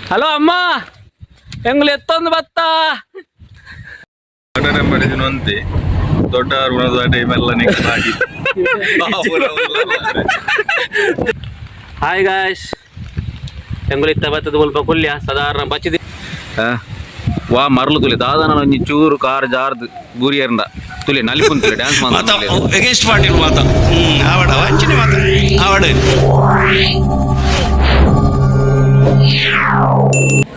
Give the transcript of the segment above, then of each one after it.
Hello ಅಮ್ಮ ಎಂಗ್ಳು ಎತ್ತೊಂದು ಬತ್ತ ಅಂತೆ ದೊಡ್ಡ ಟೈಮೆಲ್ಲ ಹಾಯ್ ಗಾಯ್ಸ್ ಎಂಗ್ಳು ಇತ್ತ ಬತ್ತದ ಸ್ವಲ್ಪ ಕುಲ್ಯ ಸಾಧಾರಣ ಬಚ್ಚಿದಿ ವಾ ಮರಲು ತುಲಿ ದಾದಾನ ಒಂಜಿ ಚೂರು ಕಾರ್ ಜಾರ್ದು ಬೂರಿಯರ್ಂಡ ತುಲಿ ನಲಿಪುನ್ ತುಲಿ ಡ್ಯಾನ್ಸ್ ಎಗೇನ್ಸ್ಟ್ ಪಾರ್ಟಿ ಮಾತ ಆವಡ ವಂಚನೆ ಮಾತ ಆವಡ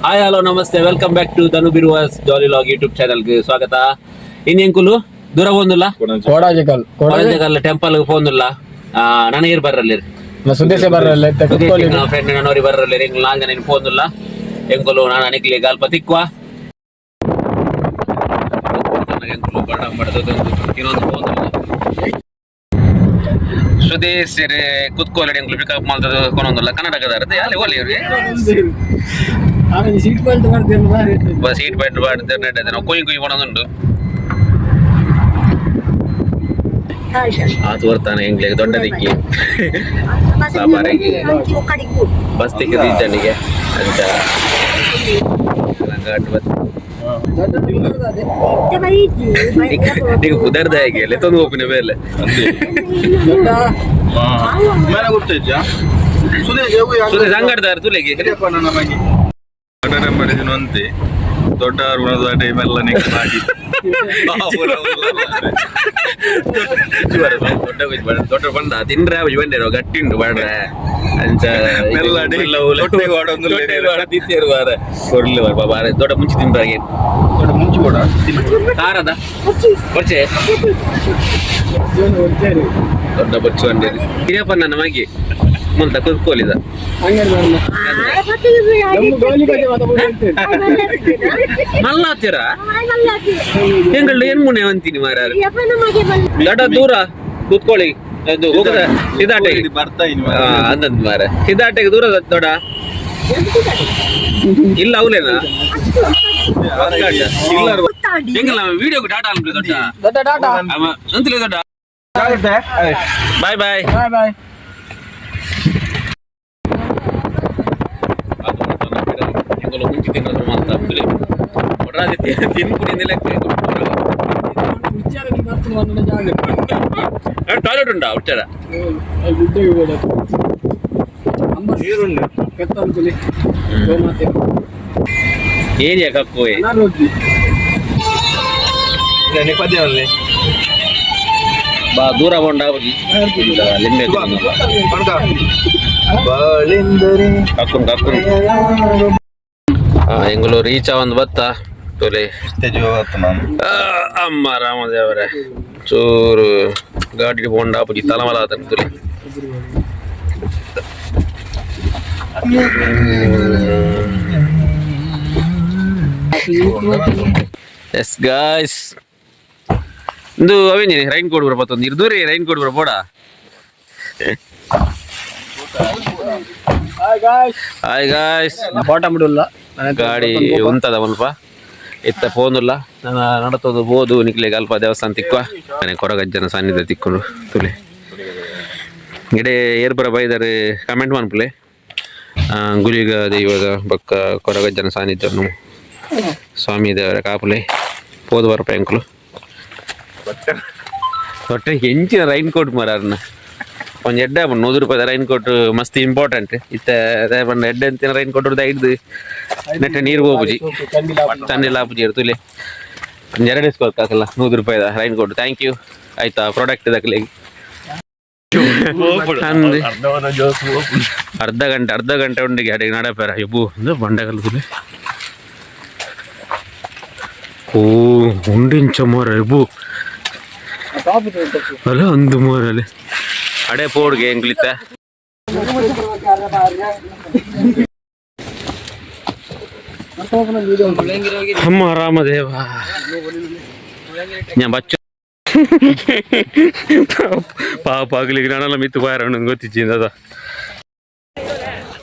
ಹಾಯ್ ಹಲೋ ನಮಸ್ತೆ welcome back to Dhanu Biruva's jolly log YouTube ಚಾನಲ್ಗೆ ಸ್ವಾಗತ. ಇನ್ನೆಂಕುಲು ದೂರ ಬಂದಿಲ್ಲ ಕೋಡಾಜಕಲ್ ಟೆಂಪಲ್ ಪೋಂದಿಲ್ಲ ನನಗೇರು ಬರ್ರಲ್ಲಿ ಸುದೇಶ ಬರ್ರಲ್ಲ ಫ್ರೆಂಡ್ ನನ್ನವರಿ ಬರ್ರಲ್ಲಿ ಎಂಕ್ಲು ನಾಲ್ಕು ಜನ ಪೋಂದಿಲ್ಲ ಎಂಕುಲು ನಾನು ಅನಿಕ್ಲಿ ಗಾಲ್ಪ ತಿಕ್ವಾ ಎಂಕುಲು ಬಡ ಬಡದೊಂದು ಇನ್ನೊಂದು ಪೋಂದಿಲ್ಲ ಸುದೇಶ್ ಕುತ್ಕೋಲಿ ಎಂಕ್ಲು ಪಿಕಪ್ ಮಾಡ್ತದ ಕೊನೊಂದಿಲ್ಲ ಕನ್ನಡಕದಾರದು ಅಲ್ಲಿ ಓಲಿ ಇವ್ರಿಗೆ ಸೀಟ್ ಬೆಲ್ಟ್ ಸೀಟ್ ಬೆಲ್ಟ್ ಮಾಡ್ತಾರೆ ನಾವು ಕುಯ್ ಕುಯ್ ಕೊನೊಂದುಂಡು ಆತು ಬರ್ತಾನೆ ಎಂಗ್ಲಿಗೆ ದೊಡ್ಡ ದಿಕ್ಕಿ ಸಾಪಾರಿಗೆ ಬಸ್ ತಿಕ್ಕಿದ ಇದ್ದನಿಗೆ ಅಂತ ಈಗ ಕುದರ್ದ ಹೇಗೆ ಲೆತ್ತೊಂದು ಓಪಿನ ಮೇಲೆ ಸುದೇಶ್ ಅಂಗಡ್ದಾರ ತುಲೆಗೆ ಅಂತೆ ದೊಡ್ಡ ಟೈಮೆಲ್ಲ ದೊಡ್ಡ ಬಂದ ತಿಂದ್ರೆ ಬಂದೇನೋ ಗಟ್ಟಿಂಡು ಬಾಡ್ರೆ ದೊಡ್ಡ ಮುಂಚೆ ತಿಂದ್ರೆ ಮುಂಚೆ ಕೂಡ ಕಾರದ ಕೊಚ್ಚೆ ದೊಡ್ಡ ಬಚ್ಚು ಅಂಡೇರಿ ಹಿರಿಯಪ್ಪ ನನ್ನ ಮಗಿ ಮುಂತ ಕುತ್ಕೋಲಿದ ಮಲ್ಲಾತೀರ ಹೆಂಗಳ್ಳು ಏನ್ ಮುನೆ ಅಂತೀನಿ ಮಾರ ದೊಡ್ಡ ದೂರ ಕೂತ್ಕೊಳ್ಳಿ ಅದು ಹೋಗದ ಸಿದಾಟೆಗೆ ಬರ್ತಾ ಅಂದಂದ್ ಮಾರ ಸಿದಾಟೆಗೆ ದೂರ ದೊಡ್ಡ ಇಲ್ಲ ಅವಲೇನಾ ಹೆಂಗಲ್ಲ ವಿಡಿಯೋ ಡಾಟಾ ಅನ್ಬಿಡಿ ದೊಡ್ಡ ಅಂತಿಲ್ಲ ದೊಡ್ಡ ಬಾಯ್ ಬಾಯ್ ಬಾಯ್ ಮುಂಚೆ ತಿನ್ನೋದು ಮಾತಾಡ್ತೀವಿ ತಿನ್ಪುಡಿ ಟಾಯ್ಲೆಟ್ ಉಂಟಾ ಹುಟ್ಟಾರ ಏನಿಯಾ ಕಪ್ಪು ಬಾ ದೂರ ಬಂಡ ಲಿಂಬೆ ಕಕ್ಕುನ್ ಕಕ್ಕುನ್ ಎಂಗ್ಳು ರೀಚ ಒಂದು ಬತ್ತ ತೊಲೆ ಅಮ್ಮ ರಾಮದೇವರೇ ಚೂರು ಗಾಡಿ ಬೋಂಡ ಪುಜಿ ತಲಮಲ ಆತ ತುಲೆ ಎಸ್ ಗಾಯ್ಸ್ ಇಂದು ಅವೇನಿ ರೈನ್ ಕೋಡ್ ಬರ ಮತ್ತೊಂದು ಇರ್ದೂರಿ ರೈನ್ ಕೋಡ್ ಬರ ಬೋಡ ಹಾಯ್ ಗಾಯ್ಸ್ ಫೋಟೋ ಬಿಡಲ್ಲ ಗಾಡಿ ಉಂಟದ ಸ್ವಲ್ಪ ಇತ್ತ ಫೋನುಲ್ಲ ನಾನು ನಡತೋದು ಬೋದು ನಿಕ್ಲಿಗೆ ಅಲ್ಪ ದೇವಸ್ಥಾನ ತಿಕ್ಕುವ ಕೊರಗಜ್ಜನ ಸಾನ್ನಿಧ್ಯ ತಿಕ್ಕೊಂಡು ತುಲೆ ಗಿಡೆ ಏರ್ಪುರ ಬೈದರೆ ಕಮೆಂಟ್ ಮಾಡ್ಪುಲೆ ಗುಲಿಗ ದೈವದ ಬೊಕ್ಕ ಕೊರಗಜ್ಜನ ಸಾನ್ನಿಧ್ಯವನ್ನು ಸ್ವಾಮಿ ದೇವರ ಕಾಪುಲೆ ಪೋದು ಬರಪ ಎಂಕುಲು ಒಟ್ಟೆ ಹೆಂಚಿನ ರೈನ್ ಕೋಟ್ ಮರನ್ನ ಒಂದು ಎಡ್ಡೆ ಬಂದು ₹100 ರೈನ್ ಕೋಟ್ ಮಸ್ತ್ ಇಂಪಾರ್ಟೆಂಟ್ ಇತ್ತ ಬಂದು ಎಡ್ಡೆ ಅಂತಿನ ರೈನ್ ಕೋಟ್ ಹಿಡ್ದು ನೆಟ್ಟೆ ನೀರು ಹೋಗುಜಿ ತಣ್ಣಿಲ್ಲ ಆಪುಜಿ ತುಲೆ ಒಂದು ಎರಡು ಇಸ್ಕೊಳ್ಕಾಕಲ್ಲ ₹100 ರೈನ್ ಕೋಟ್ ಥ್ಯಾಂಕ್ ಯು ಆಯ್ತಾ ಪ್ರಾಡಕ್ಟ್ ಇದಕ್ಲಿಗೆ ಅರ್ಧ ಗಂಟೆ ಉಂಡಿಗೆ ಅಡಿಗೆ ನಡಪೇರ ಇಬ್ಬು ಅಂದ್ರೆ ಬಂಡೆಗಲ್ಲ ತುಲೆ ಓ ಉಂಡಿಂಚ ಮೋರ ಇಬ್ಬು ಅಲ್ಲ ಒಂದು ಮೋರಲ್ಲಿ ಅಡೆ ಪೋಡ್ಗೆ ಎಂಗ್ಲಿತ್ತ ಅಮ್ಮ ರಾಮದೇವ ഞാൻ ಬಚ್ಚ ಪಾಪ ಆಗ್ಲಿಕ್ಕೆ ನಾನೆಲ್ಲ ಮಿತ್ತು ಬಾರ ಗೊತ್ತಿದ್ದ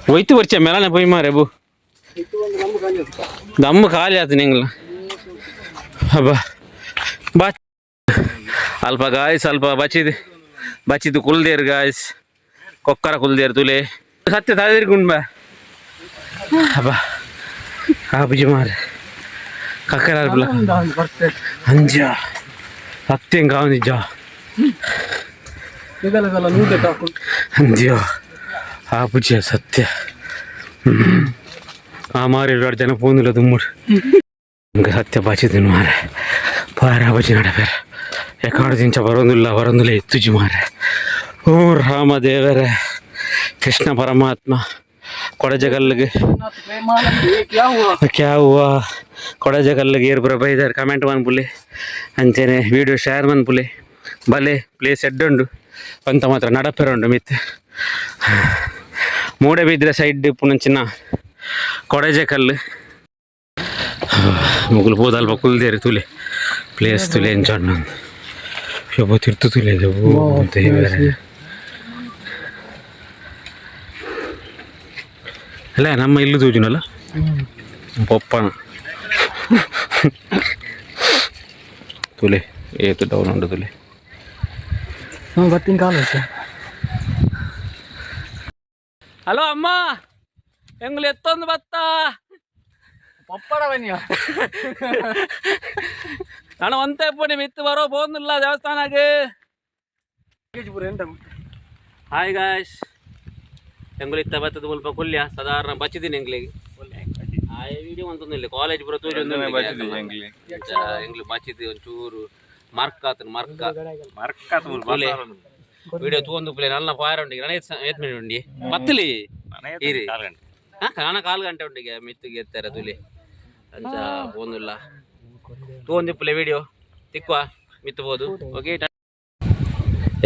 ಒಯ್ತು ಬರ್ಚ ಮೇಲನೆ ಪೊಯ್ ಮಾರೆ ಬು ದಮ್ಮ ಖಾಲಿ ಆತು ನಿಂಗ್ಲ ಹಬ್ಬ ಬಾ ಅಲ್ಪ ಗಾಯ್ಸ್ ಅಲ್ಪ ಬಚ್ಚಿದ್ದು ಕುಲ್ದೇರ್ ಗಾಯ್ಸ್ ಕೊಕ್ಕರ ಕುಲ್ದೇರ್ ತುಲೆ ಸತ್ಯ ತಾದಿರ್ಗುಂಡ್ ಬಾ ಹಬ್ಬ ಬುಜಿ ಮಾರ ಕಕ್ಕರ ಅಂಜ ಸತ್ಯಂ ಕಾವು ನಿಜ ಅಂದ್ಯೋ ಬುಜಿಯ ಸತ್ಯ ಮಾರಿ 2 ಜನ ಪೋನಿಲ್ಲ ತುಮ್ಮಡು ಸತ್ಯ ಬಾಚಿದ್ದೀನಿ ಮಾರ ಪಾರ ಬಜಿ ನಡಬೇರ ಎಕಾಡು ದಿಂಚ ಬರೋದಿಲ್ಲ ಎತ್ತುಜಿ ಮಾರ ಓ ರಾಮದೇವರ ಕೃಷ್ಣ ಪರಮಾತ್ಮ ಕೊಡಜಗಲ್ಲಿಗೆ ಕ್ಯಾ ಹುವಾ ಕೊಡಜಗಲ್ಲಿಗೆ ಏರ್ ಬರ ಬೈದಾರೆ ಕಮೆಂಟ್ ಮನ್ಪುಲೆ ಅಂಚೆನೆ ವಿಡಿಯೋ ಶೇರ್ ಮನ್ಪುಲೆ ಬಲೆ ಪ್ಲೇಸ್ ಎಡ್ಡುಂಡು ಅಂತ ಮಾತ್ರ ನಡಪೆರುಂಡು ಮಿತ್ ಮೂಡಬಿದ್ರೆ ಸೈಡ್ ಪುನಂಚಿನ ಕೊಡಜಕಲ್ಲು ಮುಗುಲು ಹೋದಲ್ಪ ಕುಲ್ದೇರಿ ತುಲೆ ಪ್ಲೇಸ್ ತುಲೆ ಎಂಜಾಯ್ ನಂದು ಯಬ್ಬ ತಿರ್ತು ತುಲೆ ದೇವರೇ ಅಲ್ಲ ನಮ್ಮ ಇಲ್ಲು ತೂಜಿನಲ್ಲ ಪೊಪ್ಪನ ತುಲೆ ಏತು ಡೌನ್ ಉಂಟು ತುಲೆ ಬರ್ತೀನಿ ಕಾಲ ಹಲೋ ಅಮ್ಮ ಎಂಗ್ಳು ಎತ್ತೊಂದು ಬತ್ತ ಪಪ್ಪಡ ಬನ್ನಿ ನಾನು ಒಂತೆ ಪುಡಿ ಮಿತ್ತು ಬರೋ ಬೋಂದಿಲ್ಲ ದೇವಸ್ಥಾನಕ್ಕೆ ಹಾಯ್ ಗಾಯ್ಸ್ ಎಂಗ್ಳು ಇತ್ತ ಬತ್ತದ ಸ್ವಲ್ಪ ಕೊಲ್ಯ ಸಾಧಾರಣ ಬಚ್ಚಿದ್ದೀನಿ ಎಂಗ್ಲಿಗೆ ವಿಡಿಯೋ ಅಂತಂದಿಲ್ಲ ಕಾಲೇಜ್ ಬರೋ ತೂರಿ ಎಂಗ್ಲು ಬಚ್ಚಿದ್ದು ಒಂಚೂರು ಮರ್ಕ ವಿಡಿಯೋ ತೂಂದು ಪ್ಲೇ ನಲ್ಲ ಪಾರ ಉಂಡಿಗೆ ನಾನು 8 ಮಿನಿಟ್ ಉಂಡಿ ಪತ್ತಲಿ ಇರಿ ಕಾಣ 4 ಗಂಟೆ ಉಂಡಿಗೆ ಮಿತ್ತಿಗೆ ಎತ್ತಾರೆ ತುಲಿ ಅಂಚ ಒಂದಿಲ್ಲ ತೂಂದು ಪ್ಲೇ ವಿಡಿಯೋ ತಿಕ್ಕುವ ಮಿತ್ತಬಹುದು ಓಕೆ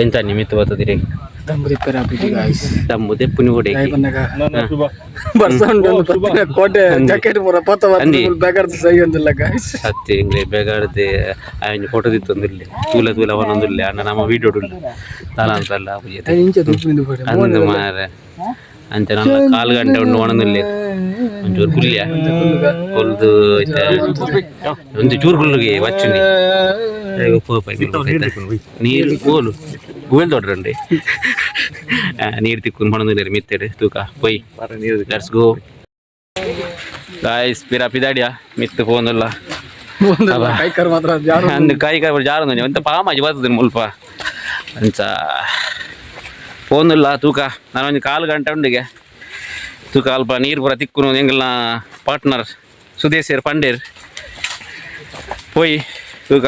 ಎಂತ ನೀ ಮಿತ್ತು ಬರ್ತದಿರಿ ದಮ್ಮು ದೆಪ್ಪುನಿ ಓಡಿ ಕೋಟೆ ಜಾಕೆಟ್ ಪೂರ ಸತ್ಯ ಇಂಗ್ಲೇ ಬೇಗಾಡ್ದೆ ಅವನ ಫೋಟೋ ದಿತ್ತೊಂದಿಲ್ಲ ತೂಲ ಅವನೊಂದಿಲ್ಲ ಅಣ್ಣ ನಮ್ಮ ವಿಡಿಯೋ ತಲ ಅಂತಲ್ಲ ಅಂದು ಮಾರ ಅಂಚೆ ನನ್ನ 4 ಗಂಟೆ ಉಂಡು ಒಣದಿಲ್ಲ ಒಂಚೂರು ಕುಲ್ಯ ಕೊಲ್ದು ಒಂದು ಚೂರು ಕುಲ್ಲಿಗೆ ವಚ್ಚುನಿ ನೀರು ಗೋಲು ಗೋಲ್ ದೊಡ್ಡರಂడి ನೀರು ತಿಕ್ಕೊಂಡು ಮಣದಿಲ್ಲ ಮಿತ್ತೇಡು ತೂಕ ಪೊಯ್ ಲೆಟ್ಸ್ ಗೋ ಗಾಯ್ಸ್ ಪಿರಾ ಪಿದಾಡಿಯಾ ಮಿತ್ತು ಫೋನಲ್ಲ ಅಂದು ಕೈಕರ್ ಜಾರು ಎಂತ ಪಾಮಾಜಿ ಬರ್ತದೆ ಮುಲ್ಪ ಅಂಚ ಫೋನಿಲ್ಲ ತೂಕ ನಾನು ಒಂದು 4 ಗಂಟೆ ಉಂಡಿಗೆ ತೂಕ ಅಲ್ಪ ನೀರು ಪೂರ ತಿಕ್ಕುನು ಎಂಗಲ್ನ ಪಾರ್ಟ್ನರ್ ಸುದೇಶ್ ಪಂಡೇರ್ ಪೋಯ್ ತೂಕ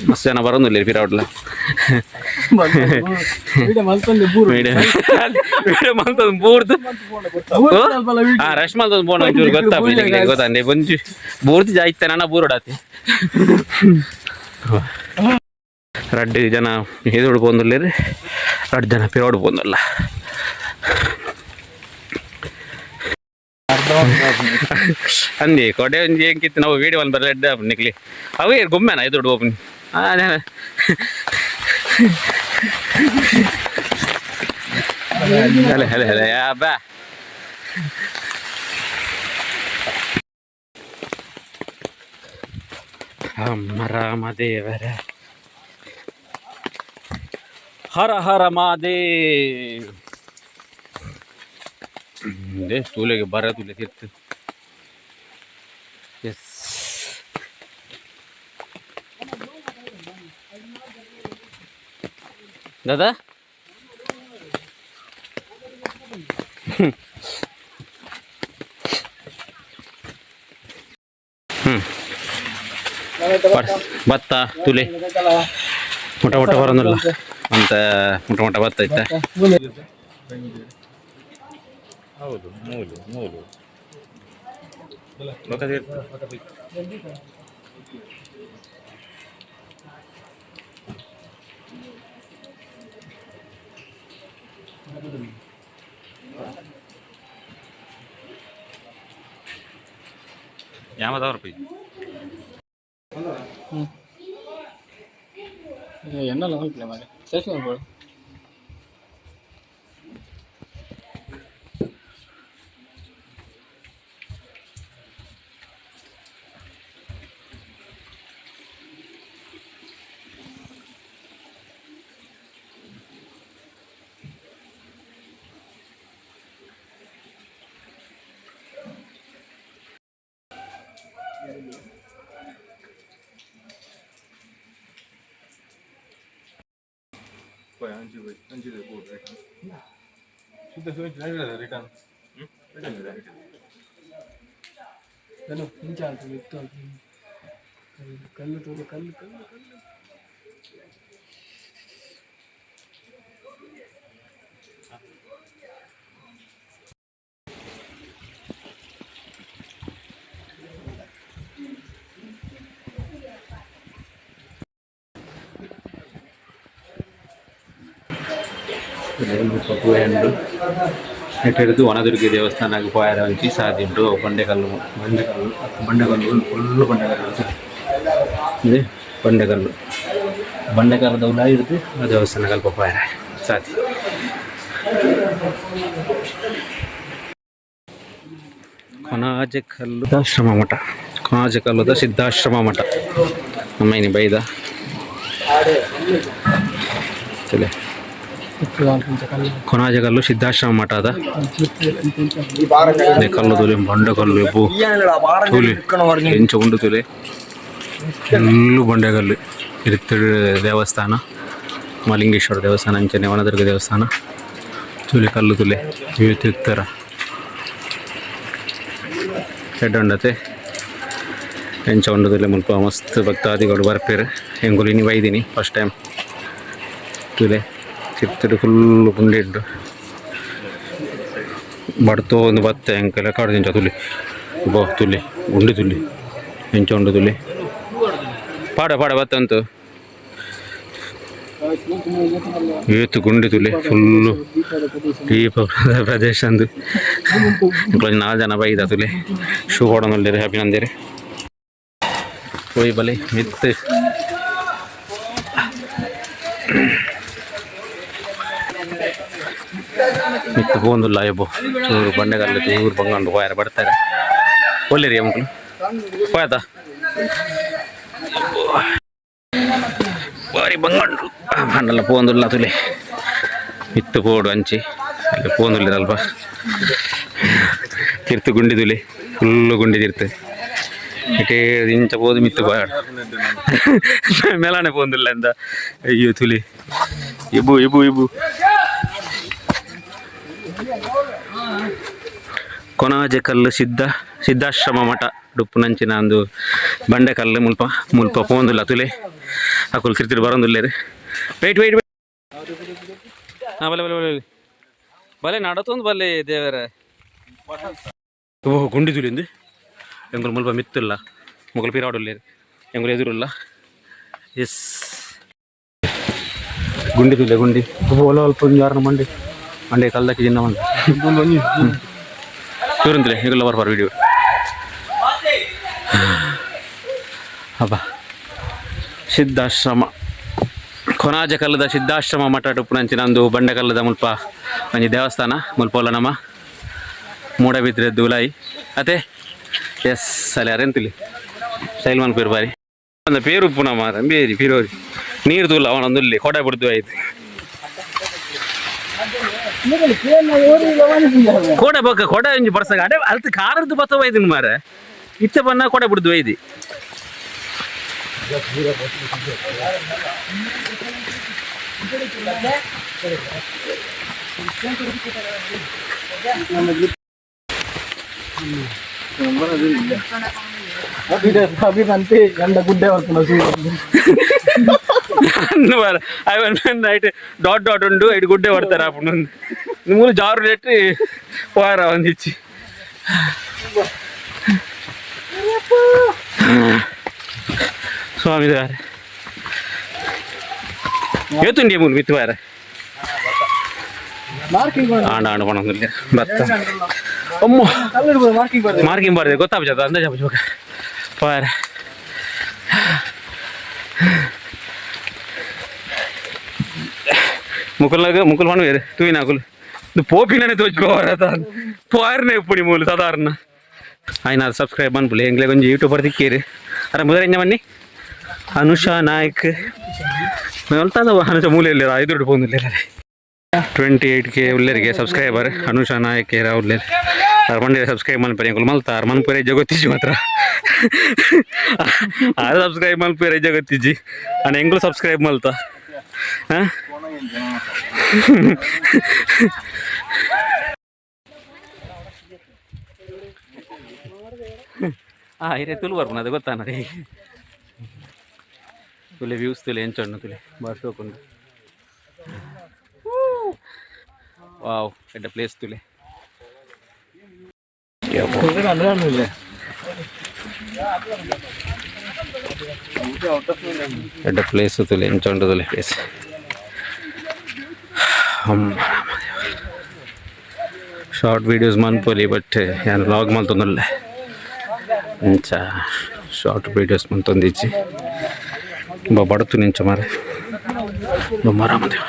ಮಸ್ತ್ ಜನ ಬರೋದಿಲ್ಲ ಪಿರಾಡ್ಲ ಬೂರ್ದು ರಶ್ಮಲ್ ಬೋಣ ಒಂಚೂರು ಗೊತ್ತಾಗ್ಲಿ ಒಂಚೂರು ಬೂರ್ತಿ ಜಾಯ್ತ ನನ್ನ ಬೂರೋಡಾತಿ 2 ಜನ ಎದುರು ಪೋಂದಿಲ್ಲ 2 ಜನ ಪಿರಾಡ್ ಪೋಂದಿಲ್ಲ ಅಂದಿ ಕೊಡೆ ಒಂಜಿ ಏಂಕಿತ್ತು ನಾವು ವಿಡಿಯೋ ಒಂದು ಬರಲೆಡ್ಡೆ ನಿಕ್ಲಿ ಅವೇ ಗೊಮ್ಮೆನ ಎದುರು ಓಪನ್ ಹಲೆ ಹಲೆ ಹಲೆ ಬಾ ರಾಮದೇವರ ಹರ ಹರ ಮಹಾದೇವ್ ತೂಲೆಗೆ ಬರ ತುಲೆ ತಿರ್ತು ಎಸ್ ದಾದಾ ಭತ್ತ ತುಲೆ ಮುಟ ಮುಟ ಬರೋದಿಲ್ಲ ಅಂತ ಮುಟ ಮುಟ ಭತ್ತ ಐತ ಹೌದು ನೂಲು ಯಾಮದವ್ರ என்னெல்லாம் ಹೋಗ್ಲಿಲ್ಲ ಮಾರೆ ಸೇಫ್ ಮಾಡ್ಬೋದು चलो तीन चार तो एक तो कल तो कल कल कल పోయాడు ఎట్టెడుతూ వనదుర్గి దేవస్థానానికి పోయారు నుంచి సాధిండు బండెకల్లు ఫుల్ బండెకల్లు ఇది ಬಂಡೆಕಲ್ಲು ದೌಲ ಇರುತ್ತೆ ಆ ದೇವಸ್ಥಾನ ಕಲ್ಪ ಹೋಯಾರ ಸಾಧಿ ಕೊನಾಜೆಕಲ್ಲುದ ಆಶ್ರಮ ಮಠ ಕೊನಾಜೆಕಲ್ಲುದ ಸಿದ್ಧಾಶ್ರಮ ಮಠ ಅಮ್ಮಯ್ಯನಿ ಬೈದ ಚಲೆ ಕೊನಾಜೆಕಲ್ಲು ಸಿದ್ಧಾಶ್ರಮ ಮಠ ಅದ ಕಲ್ಲು ತುಲೆ ಬಂಡೆಕಲ್ಲು ಎಬ್ಬು ತುಲೆ ಎಂಚ ಉಂಡು ತುಲೆ ಫುಲ್ಲು ಬಂಡೆಕಲ್ಲು ಇರುತ್ತಡು ದೇವಸ್ಥಾನ ಮಲಿಂಗೇಶ್ವರ ದೇವಸ್ಥಾನ ಅಂಚನೆ ವನದುರ್ಗ ದೇವಸ್ಥಾನ ತುಲೆ ಕಲ್ಲು ತುಲೆ ಇವತ್ತಿತ್ತರ ಹೆಡ್ಡೊಂಡತೆ ಎಂಚ ಉಂಡು ತುಲೆ ಮುಲ್ಪ ಮಸ್ತ್ ಭಕ್ತಾದಿಗಳು ಬರ್ಪೇರು ಹೆಂಗುಲಿನಿ ಬೈದಿನಿ ಫಸ್ಟ್ ಟೈಮ್ ತುಲೆ ಚಿತ್ತಡು ಫುಲ್ಲು ಗುಂಡಿ ಇಟ್ಟು ಬಡ್ತೋ ಒಂದು ಬತ್ತೆ ಹೆಂಗೆಲ್ಲ ಕಾಡ್ದಿಂಚ ತುಲಿ ಬೋ ತುಲಿ ಗುಂಡಿ ತುಲಿ ಎಂಚ ಉಂಡು ತುಲಿ ಪಾಡ ಬತ್ತಂತು ಇವತ್ತು ಗುಂಡಿ ತುಲಿ ಫುಲ್ಲು ದೀಪ ಪ್ರದೇಶ ಅಂದು ಇಂಕ್ಲೊಂದು 4 ಜನ ಬೈದ ತುಲಿ ಶೂ ಕೊಡೋನಲ್ಲಿರಿ ಹ್ಯಾಪಿ ನಂದಿರಿ ಹೋಯ್ ಬಲೆ ಮಿತ್ತು ಮಿತ್ತು ಹೋಂದುಲ್ಲ ಎಬ್ಬು ಚೂರು ಬಂಡೆಗಲ್ಲು ಚೂರು ಬಂಗಂಡು ಹೋಯಾರ ಬರ್ತಾರೆ ಒಳ್ಳೆರಿ ಅಂಕಲು ಹೋಯ್ತಾ ಬಾರಿ ಬಂಗಂಡು ಬಂಡಲ್ಲ ಪೋಂದುಲ್ಲ ತುಲೆ ಮಿತ್ತು ಪೋಡು ಹಂಚಿ ಅಲ್ಲಿ ಪೋಂದುಲ್ಲಿರಲ್ಪ ತಿರ್ತು ಗುಂಡಿ ತುಲಿ ಫುಲ್ಲು ಗುಂಡಿ ತಿರ್ತು ಇಟೇ ಇಂಚ ಪೋದು ಮಿತ್ತು ಬಾಡ ಮೇಲಾನೆ ಪೋಂದಿಲ್ಲ ಎಂದ ಅಯ್ಯೋ ತುಲಿ ಇಬು ಕೊನಾಜೆಕಲ್ಲು ಸಿದ್ಧಾಶ್ರಮ ಮಠ ಡುಪ್ಪು ನಂಚಿನ ಒಂದು ಬಂಡೆಕಲ್ಲು ಮುಲ್ಪ ಪೋಂದಿಲ್ಲ ತುಲೆ ಅಕುಲು ತಿರ್ತಿರು ಬರೋದಿಲ್ಲೇರಿ ವೆಯ್ಟ್ ಹಾಂ ಬಲೆ ನಡತೊಂದು ಬಲ್ಲೆ ದೇವರ ಓಹ್ ಗುಂಡಿ ತುಲಿಂದು ಎಂಗುಲು ಮುಲ್ಪ ಮಿತ್ತಿಲ್ಲ ಮುಗಲು ಪಿರಾಡುಲ್ಲೇರಿ ಎಂಗುಲು ಎದುರುಲ್ಲ ಎಸ್ ಗುಂಡಿ ತುಲೆ ಗುಂಡಿ ಓಲ ಅಲ್ಪ ಯಾರನ್ನ ಮಂಡೆ ಕಲ್ದಕ್ಕೆ ಚಿನ್ನ ಇವ್ರಂದ್ರೆ ಈಗೆಲ್ಲ ಬರ್ಬಾರ ವಿಡಿಯೋ ಹಬ್ಬ ಸಿದ್ಧಾಶ್ರಮ ಕೊನಾಜೆಕಲ್ಲದ ಸಿದ್ಧಾಶ್ರಮ ಮಠ ಡುಪ್ಪುನಂಚಿನ ಒಂದು ಬಂಡೆಕಲ್ಲದ ಮುಲ್ಪ ಒಂಜಿ ದೇವಸ್ಥಾನ ಮುಲ್ಪೋಲ ನಮ್ಮ ಮೂಡಬಿದ್ರೆ ದೂಲಾಯಿ ಅದೇ ಎಸ್ ಅಲ್ಲಿ ಅರೆಂತುಲಿ ಸೈಲ್ಮಾನ್ ಪೇರು ಬಾರಿ ಒಂದು ಪೇರು ಉಪ್ಪು ನಮ್ಮ ಬೇರಿ ಪೀರೋರಿ ನೀರು ತೂಲ ಅವನೊಂದುಲ್ಲಿ ಕೊಡೆ ಬಿಡ್ದು ಆಯ್ತು ಕೋಡೆ ಬೊಕ್ಕ ಕೊಡೆ ಒಂಜಿ ಬರ್ಸಾಗ ಅಡೆ ಅಲ್ತ ಕಾರದ್ದು ಬತ್ತ ಒಯ್ದಿನ ಮಾರ ಇತ್ತೆ ಬನ್ನ ಕೊಡೆ ಬಿಡ್ದು ಒಯ್ದಿ నైట్ డాట్ ఉండు ఇటు గుడ్డే పడతారు అప్పుడు మూడు జారు పెట్టి పోయారా అందించి స్వామి గారు ఏతుండి మూడు మిత్తి పోయారా ಆಂಡ ಪಣಂದಿಲ್ಲ ಭತ್ತ ಅಮ್ಮ ಮಾರ್ಕಿಂಗ್ ಬಾರ್ದೆ ಗೊತ್ತಾಗ್ತದ ಅಂದಾಜ್ ಆಗ್ಬೇಕು ಪಾರ ಮುಕುಲ್ ಮಾಡುವೇರು ತೂಯಿನ ಆಕುಲು పోపిననే తోచుకోవాలత పోయర్నే ఇప్పుడు మూలు సాధారణ ఆయన సబ్స్క్రైబ్ అనిపులే ఎంగ్లే కొంచెం యూట్యూబర్ తిక్కేరు అరే ముదరెంజమని అనుష నాయక్ వెళ్తా అనుష మూలు వెళ్ళారు 5 పోందులేరు 28K ಉಳ್ಳೇರಿಗೆ ಸಬ್ಸ್ಕ್ರೈಬರ್ ಅನುಷಾ ನಾಯಕೇರ ಉಳ್ಳೇರು ಅವ್ರ ಮಂಡ್ಯ ಸಬ್ಸ್ಕ್ರೈಬ್ ಮಲ್ಪೇರೆ ಅಂಕಲ್ ಮಲ್ತಾರ ಮನ್ಪೇರೆ ಜಗತ್ತಿಜ್ಜಿ ಮಾತ್ರ ಅದು ಸಬ್ಸ್ಕ್ರೈಬ್ ಮಲ್ಪೇರೆ ಜಗತ್ತಿಜ್ಜಿ ಅಣ್ಣ ಹೆಂಗ್ಳು ಸಬ್ಸ್ಕ್ರೈಬ್ ಮಲ್ತಾ ಹಾಂ ಹಿರೇ ತುಳು ಬರ್ಪುನ ಅದು ಗೊತ್ತಾನ ರೀ ತುಲೆ ವ್ಯೂಸ್ ತುಲೆ ಎಂಚಣ್ಣು ತುಲೆ ಬಾರ್ಸೋಕೊಂಡು ವಾವ್ ಎಡ್ಡ ಪ್ಲೇಸ್ ತುಲೆ ಎಡ್ಡ ಪ್ಲೇಸ್ ತುಲೆ ಎಂಚಂಡು ತುಲೆ ಪ್ಲೇಸ್ ಶಾರ್ಟ್ ವೀಡಿಯೋಸ್ ಮನ್ಪೊಲಿ ಬಟ್ ಏನು ವ್ಲಾಗ್ ಮಲ್ತೊಂದುಲ್ಲ ಇಂಚ ಶಾರ್ಟ್ ವೀಡಿಯೋಸ್ ಮಲ್ತೊಂದಿಜ್ಜಿ ಬಡತು ನಿಂಚ ಮಾರೆ ಮರಾಮದೇವ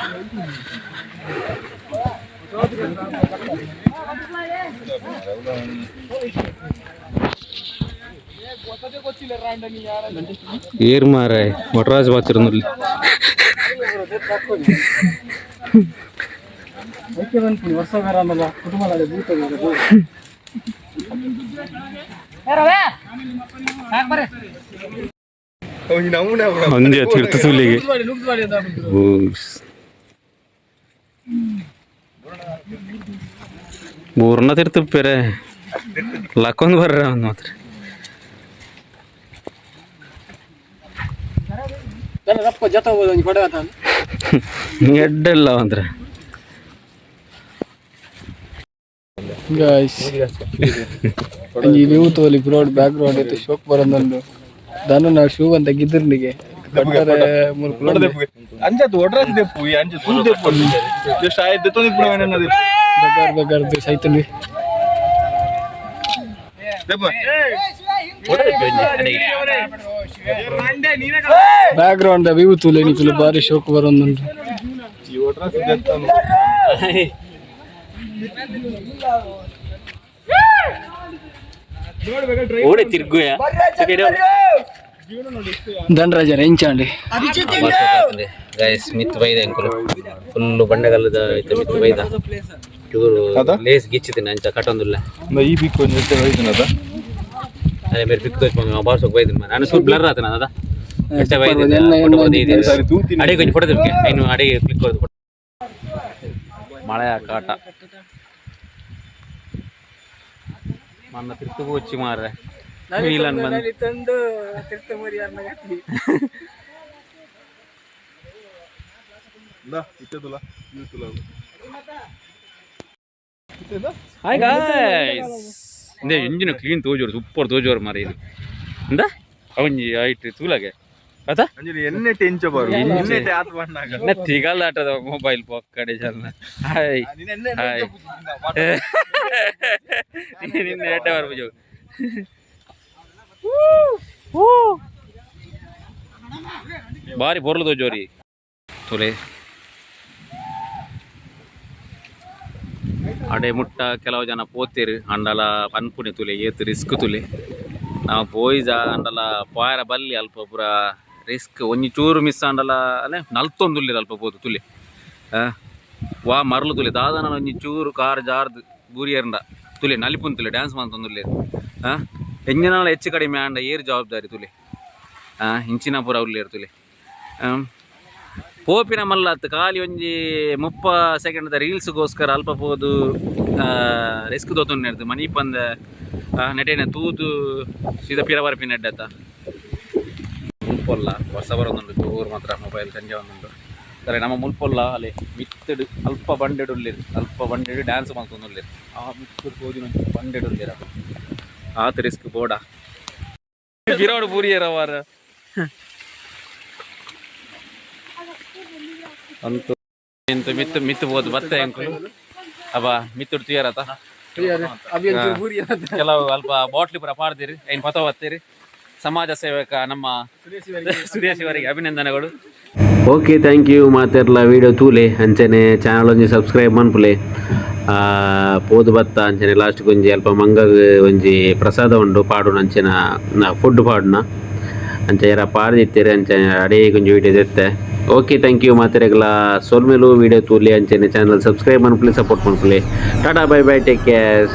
ಏರ್ ಮಾರೆ ಮೊಟ್ರಾಜ್ ಬಾತಿರೊಂದು ಒಂದೇ ತೀರ್ಥ ತುಲಿಗೆ ಮೂರ್ನ ತೀರ್ಥಪ್ಪೇರೆ ಲಕ್ಕೊಂದು ಬರ್ರ ಒಂದು ಮಾತ್ರ ಎಡ್ಡೆಲ್ಲ ಅಂದ್ರೆ ವ್ಯೂ ತೋಲಿ ಬ್ರೋಡ್ ಬ್ಯಾಕ್ ಗ್ರೌಂಡ್ ಐತೆ ಶೋಕ್ ಬರೋದು ದಾನು ನಾವು ಶೂ ಅಂತ ಗಿದ್ರನಿಗೆ ಸೈತನ್ವಿ ಬ್ಯಾಕ್ ಗ್ರೌಂಡ್ ವ್ಯೂ ತೋಲೆ ನೀ ಬಾರಿ ಶೋಕ್ ಬರೋದು ಓಡೆ ತಿರ್ಗುಯ ಧನರಾಜನ ಎಂಚಾಂಡಿ ಗೈಸ್ ಮಿತ್ ಬೈದ ಅಂಕಲು ಫುಲ್ಲು ಬಂಡೆಗಲ್ಲದ ಮಿತ್ ಬೈದ ಚೂರು ಲೇಸ್ ಗಿಚ್ಚಿದ್ದೀನಿ ಅಂಚ ಕಟ್ಟೊಂದಿಲ್ಲ ಈ ಬಿಕ್ಕು ಅದೇ ಬೇರೆ ಬಿಕ್ ತೋಚ್ಕೊಂಡು ಬಾರ್ಸೋಕೆ ಬೈದಿನ ನಾನು ಸೂಟ್ ಬ್ಲರ್ ಆತನ ಅದ ಅಡಿಗೆ ಕೊಂಚ ಫೋಟೋ ತಿರ್ಕೆ ಇನ್ನು ಅಡಿಗೆ ಕ್ಲಿಕ್ ಕೊಡೋದು ಮಳೆಯ ಕಾಟ ಮನ್ನ ತಿರ್ತು ಹೋಚಿ ಮಾರ್ರೆ ವೀಲನ್ ಬಂದು ಹಾಯ್ ಗಾಯ್ಸ್ ಇಂದೇ ಇಂಜಿನ ಕ್ಲೀನ್ ತೋಜೋರು ಸೂಪರ್ ತೋಜೋರು ಮಾರ ಇದು ಇಂದ ಅವನ್ಜಿ ಆಯ್ತು ತೂಲಾಗೆ ಆತ ಎನ್ನೆ ಟೆಂಚ ಬರು ಎನ್ನೆ ಆತ ಬಣ್ಣಾಗ ನೆತ್ತಿಗಲ್ಲ ಆಟದ ಮೊಬೈಲ್ ಪೊಕ್ಕಡೆ ಜನ ಹಾಯ್ ಹಾಯ್ ನಿನ್ನ ಎಡ್ಡೆ ಬರ್ಬುಜು ಬಾರಿ ಬೊರ್ಲು ತೋಜೋರಿ ತುಲೆ ಅಡೆ ಮುಟ್ಟ ಕೆಲವು ಜನ ಪೋತೀರು ಅಂಡಲ ಪನ್ಪುಣಿ ತುಲೆ ಏತು ರಿಸ್ಕ್ ತುಲೆ ನಾವು ಪೋಯ್ಜ ಅಂಡಲ ಪಾಯರ ಬಲ್ಲಿ ಅಲ್ಪ ಪೂರ ರಿಸ್ಕ್ ಒಂಜಿ ಚೂರು ಮಿಸ್ ಅಂಡಲ ಅಲ್ಲೇ ನಲ್ತೊಂದುಲ್ಲಿರ ಅಲ್ಪ ಪೋದು ತುಲೆ ವಾ ಮರಲು ತುಲೆ ದಾದಾನ ಒಂಜಿ ಚೂರು ಕಾರ್ ಜಾರ್ದು ಬೂರಿಯರ್ಂಡ ತುಲೆ ನಲಿಪುನ್ ತುಲೆ ಡ್ಯಾನ್ಸ್ ಮಾಡ್ತೊಂದುಲ್ಲೇರು ಎಂಜಿನಾಲ ಹೆಚ್ಚು ಕಡಿಮೆ ಅಂಡ ಏರು ಜವಾಬ್ದಾರಿ ತುಲೆ ಇಂಚಿನ ಪೂರ ಉಲ್ಲೇರು ತುಲೆ ಪೋಪಿನ ಮಲ್ಲತ್ತು ಖಾಲಿ ಒಂಜಿ 30 ಸೆಕೆಂಡ್ದ ರೀಲ್ಸ್ಗೋಸ್ಕರ ಅಲ್ಪ ಪೋದು ರಿಸ್ಕ್ ದೋತೊಂಡು ಮನಿ ಪಂದ ನೆಟೇನೆ ತೂದು ಸೀದಾ ಪಿರ ಬರ್ಪಿನ ನೆಡ್ಡತ್ತ ಮುಲ್ಪೊಲ್ಲ ಹೊಸ ಬರೋದುಂಡು ಚೂರು ಮಾತ್ರ ಮೊಬೈಲ್ ಸಂಜೆ ಒಂದುಂಟು ಸರಿ ನಮ್ಮ ಮುಲ್ಪೊಲ್ಲ ಅಲ್ಲಿ ಮಿತ್ತಡು ಅಲ್ಪ ಬಂಡೆಡುಲ್ಲಿರು ಅಲ್ಪ ಬಂಡೆಡು ಡ್ಯಾನ್ಸ್ ಮಾಡ್ತೊಂದುಲ್ಲಿರು ಮಿತ್ತಡು ಹೋದಿನ ಬಂಡೆಡುಲ್ಲಿರ ಆತ ರಿಸ್ಕ್ ಬೋಡ ಗಿರೋಡು ಪೂರಿಯರವಾರ ಅಂತೂ ಎಂತ ಮಿತ್ತು ಮಿತ್ತು ಬೋದು ಬತ್ತೆ ಅಂಕಲು ಅವ ಮಿತ್ತುಡು ತುಯರತ ಕೆಲವು ಅಲ್ಪ ಬಾಟ್ಲಿ ಪೂರ ಪಾಡ್ದಿರಿ ಏನು ಪತ ಬತ್ತೀರಿ ಸಮಾಜ ಸೇವಕ ನಮ್ಮ ಸುರೇಶ್ ಇವರಿಗೆ ಅಭಿನಂದನೆಗಳು. ಓಕೆ ಥ್ಯಾಂಕ್ ಯು ಮಾತೆರ್ಲ ವೀಡಿಯೋ ತೂಲೆ ಅಂಚನೆ ಚಾನಲ್ ಒಂಜಿ ಸಬ್ಸ್ಕ್ರೈಬ್ ಮನ್ಪುಲೆ ಪೋದು ಬತ್ತ ಅಂಚನೆ ಲಾಸ್ಟ್ ಒಂಜಿ ಅಲ್ಪ ಮಂಗಗ್ ಒಂಜಿ ಪ್ರಸಾದ ಉಂಡು ಪಾಡುನ ಅಂಚೆನ ಫುಡ್ ಪಾಡುನ ಅಂಚೆ ಯಾರ ಪಾಡ್ದಿತ್ತೇರಿ ಅಂಚೆ ಅಡೇ ಒಂಜಿ ವೀಡಿಯೋ ತೆತ್ತೆ ಓಕೆ ಥ್ಯಾಂಕ್ ಯು ಮಾತೆರೆಗಳ ಸೋಲ್ಮೇಲು ವಿಡಿಯೋ ತೂಲಿ ಅಂಚೆನೆ ಚಾನಲ್ ಸಬ್ಸ್ಕ್ರೈಬ್ ಮಾಡಿ ಪ್ಲೀಸ್ ಸಪೋರ್ಟ್ ಮಾಡ್ಕೊಳ್ಳಿ. Tata bye bye take care.